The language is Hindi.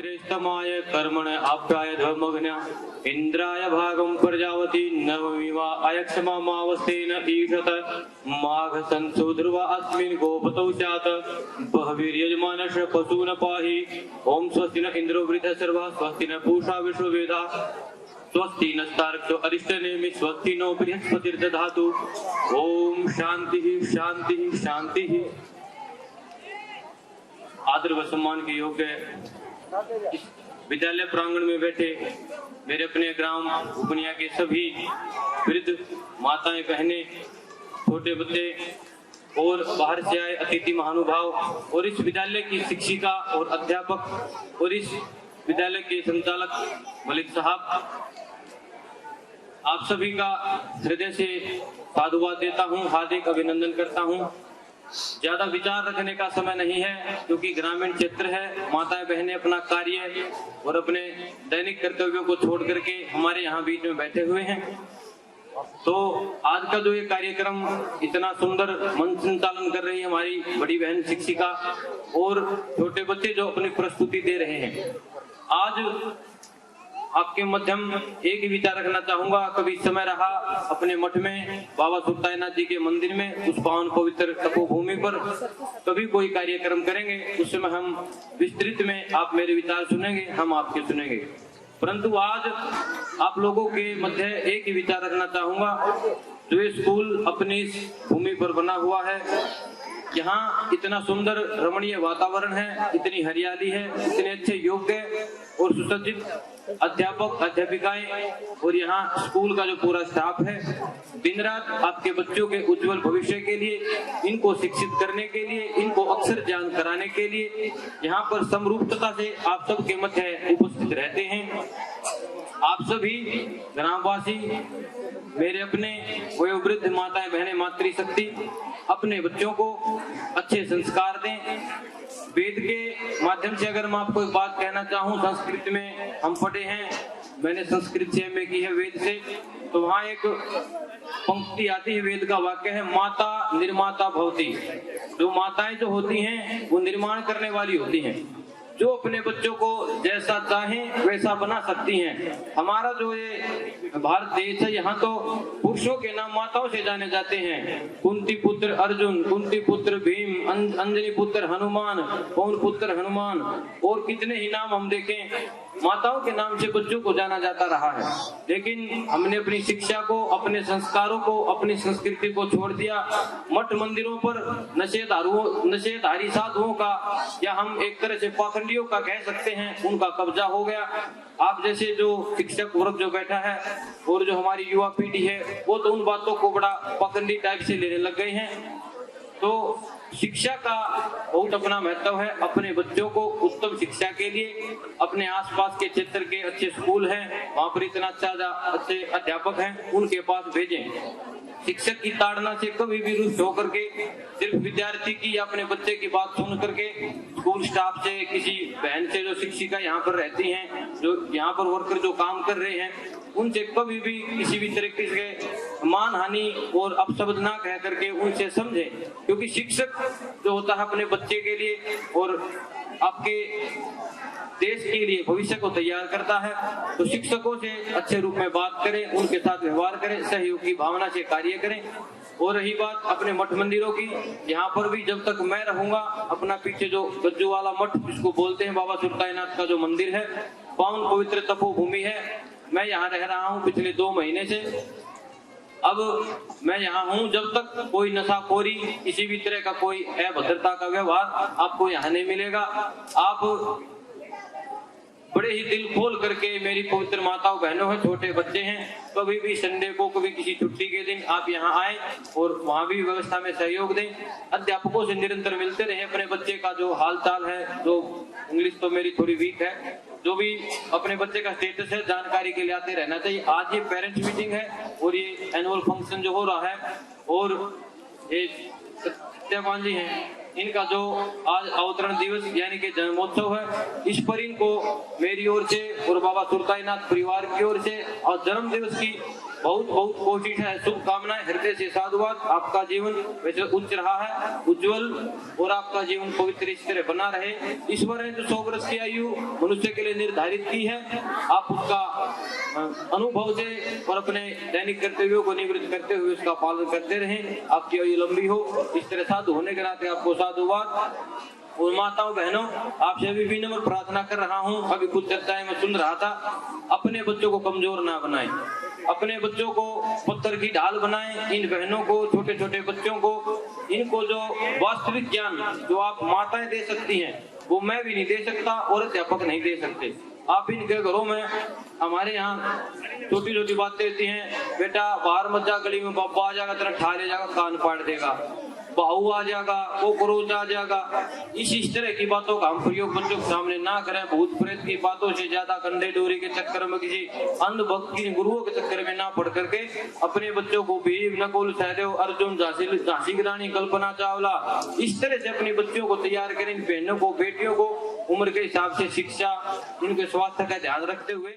श्रेष्ठमाय कर्मण आप्याय धर्मघ्न इंद्राय भागं प्रजावती नवमिवा अयक्षमावस्तेन ईशत माघ संसो ध्रुवा अस्मिन् गोपतौ स्यात् बहवीर्यजमानश पशून् पाहि ओम स्वस्ति न इंद्रो वृद्धसर्वः स्वस्ति न पूषा विश्ववेदाः स्वस्ति नस्तार्क्ष्यो अरिष्टनेमि स्वस्ति नो बृहस्पतिर्दधातु ओम शांति शांति शांति। आदर व सम्मान के योग्य इस विद्यालय प्रांगण में बैठे मेरे अपने ग्राम उपनिया के सभी वृद्ध माताएं बहनें छोटे बच्चे और बाहर से आए अतिथि महानुभाव और इस विद्यालय की शिक्षिका और अध्यापक और इस विद्यालय के संचालक मलिक साहब, आप सभी का हृदय से साधुवाद देता हूं, हार्दिक अभिनंदन करता हूं। ज्यादा विचार रखने का समय नहीं है क्योंकि ग्रामीण क्षेत्र है। माताएं बहनें अपना कार्य और अपने दैनिक कर्तव्यों को छोड़ करके हमारे यहाँ बीच में बैठे हुए हैं। तो आज का जो ये कार्यक्रम इतना सुंदर मंच संचालन कर रही है हमारी बड़ी बहन शिक्षिका और छोटे बच्चे जो अपनी प्रस्तुति दे रहे हैं, आज आपके मध्यम एक ही विचार रखना चाहूंगा। कभी समय रहा अपने मठ में बाबा सुरताईनाथ जी के मंदिर में उस पावन पवित्र तपोभूमि पर कभी कोई कार्यक्रम करेंगे, उस समय हम विस्तृत में आप मेरे विचार सुनेंगे, हम आपके सुनेंगे। परंतु आज आप लोगों के मध्य एक ही विचार रखना चाहूंगा। जो ये स्कूल अपनी इस भूमि पर बना हुआ है, यहाँ इतना सुंदर रमणीय वातावरण है, इतनी हरियाली है, इतने अच्छे योग्य और सुसज्जित अध्यापक अध्यापिकाएं और यहाँ स्कूल का जो पूरा स्टाफ है, दिन रात आपके बच्चों के उज्जवल भविष्य के लिए, इनको शिक्षित करने के लिए, इनको अक्षर ज्ञान कराने के लिए यहाँ पर समरूपता से आप सबके मध्य उपस्थित रहते हैं। आप सभी ग्रामवासी, मेरे अपने वयोवृद्ध माताएं बहनें, मातृशक्ति अपने बच्चों को अच्छे संस्कार दें। वेद के माध्यम से अगर मैं आपको एक बात कहना चाहूँ, संस्कृत में हम पढ़े हैं, मैंने संस्कृत से एमए की है वेद से, तो वहाँ एक पंक्ति आती है, वेद का वाक्य है, माता निर्माता भवति। जो माताएं जो होती हैं वो निर्माण करने वाली होती हैं, जो अपने बच्चों को जैसा चाहें वैसा बना सकती हैं। हमारा जो ये भारत देश है, यहाँ तो पुरुषों के नाम माताओं से जाने जाते हैं। कुंती पुत्र अर्जुन, कुंती पुत्र भीम, अंजनी पुत्र हनुमान, पवन पुत्र हनुमान, और कितने ही नाम हम देखें, माताओं के नाम से बच्चों को जाना जाता रहा है। लेकिन हमने अपनी शिक्षा को, अपने संस्कारों को, अपनी संस्कृति को छोड़ दिया। मठ मंदिरों पर नशेधारी साधुओं का, या हम एक तरह से पाखंडियों का कह सकते हैं, उनका कब्जा हो गया। आप जैसे जो शिक्षक वर्ग जो बैठा है और जो हमारी युवा पीढ़ी है, वो तो उन बातों को बड़ा पाखंडी टाइप से लेने लग गए हैं। तो शिक्षा का बहुत अपना महत्व है। अपने बच्चों को उत्तम शिक्षा के लिए अपने आसपास के क्षेत्र के अच्छे स्कूल हैं, वहाँ पर इतना अच्छे अध्यापक हैं, उनके पास भेजें। शिक्षक की ताड़ना से कभी भी रुष्ट होकर के सिर्फ विद्यार्थी की या अपने बच्चे की बात सुन करके, स्कूल स्टाफ से, किसी बहन से जो शिक्षिका यहाँ पर रहती हैं, जो यहाँ पर वर्कर जो काम कर रहे हैं, उनसे कभी भी किसी भी तरीके से मान हानि और अपशब्द ना कह करके उनसे समझे। क्योंकि शिक्षक जो होता है अपने बच्चे के लिए और आपके देश के लिए भविष्य को तैयार करता है। तो शिक्षकों से अच्छे रूप में बात करें, उनके साथ व्यवहार करें, सहयोग की भावना से कार्य करें। और रही बात अपने मठ मंदिरों की, यहाँ पर भी जब तक मैं रहूंगा, अपना पीछे जो गज्जू वाला मठ जिसको बोलते हैं बाबा सुरताईनाथ का जो मंदिर है, पावन पवित्र तपोभूमि है, मैं यहाँ रह रहा हूँ पिछले 2 महीने से। अब मैं यहाँ हूँ, जब तक कोई नशाखोरी, किसी भी तरह का कोई अभद्रता का व्यवहार आपको यहाँ नहीं मिलेगा। आप बड़े ही दिल खोल करके, मेरी पवित्र माताओं बहनों हैं, छोटे बच्चे हैं, कभी भी संडे को, कभी किसी छुट्टी के दिन आप यहाँ आए और वहाँ भी व्यवस्था में सहयोग दें। अध्यापकों से निरंतर मिलते रहे, अपने बच्चे का जो हाल चाल है, जो इंग्लिश तो मेरी थोड़ी वीक है, जो भी अपने बच्चे का स्टेटस है, जानकारी के लिए आते रहना चाहिए। आज ये पेरेंट्स मीटिंग है और ये एनुअल फंक्शन जो हो रहा है, और ये सत्यवान जी हैं, इनका जो आज अवतरण दिवस यानी कि जन्मोत्सव है, इस पर इनको मेरी ओर से और बाबा सुरताईनाथ परिवार की ओर से और जन्म दिवस की बहुत बहुत कोशिश है, शुभकामनाएं, हृदय से साधुवाद। आपका जीवन वैसे उच्च रहा है, उज्जवल, और आपका जीवन पवित्र इस तरह बना रहे। ईश्वर ने जो 100 वर्ष की आयु मनुष्य के लिए निर्धारित की है, आप उसका अनुभव से और अपने दैनिक कर्तव्यों को निवृत्त करते हुए उसका पालन करते रहें। आपकी आयु लंबी हो। इस तरह साधु होने के नाते आपको साधुवाद। और माताओं बहनों, आपसे अभी भी नम्र प्रार्थना कर रहा हूँ, अभी कुछ चर्चाएं मैं सुन रहा था, अपने बच्चों को कमजोर ना बनाएं, अपने बच्चों को पत्थर की ढाल बनाएं। इन बहनों को, छोटे छोटे बच्चों को, इनको जो वास्तविक ज्ञान जो आप माताएं दे सकती हैं वो मैं भी नहीं दे सकता और अध्यापक नहीं दे सकते। आप इनके घरों में, हमारे यहाँ छोटी छोटी बातें होती हैं, बेटा बाहर मत जा, गली में बाबा आ जाएगा, तेरा ठा ले जाएगा, कान फाड़ देगा, बाहू आ जाएगा, कोकरोच आ जाएगा। इस तरह की बातों का हम प्रयोग बच्चों के सामने ना करें। भूत प्रेत की बातों से ज्यादा कंधे डोरी के चक्कर में, किसी अंधभक्त की गुरुओं के चक्कर में ना पड़ करके अपने बच्चों को भीम, नकुल, सहदेव, अर्जुन, झांसी की रानी, कल्पना चावला, इस तरह से अपने बच्चों को तैयार करें। इन बहनों को, बेटियों को उम्र के हिसाब से शिक्षा, इनके स्वास्थ्य का ध्यान रखते हुए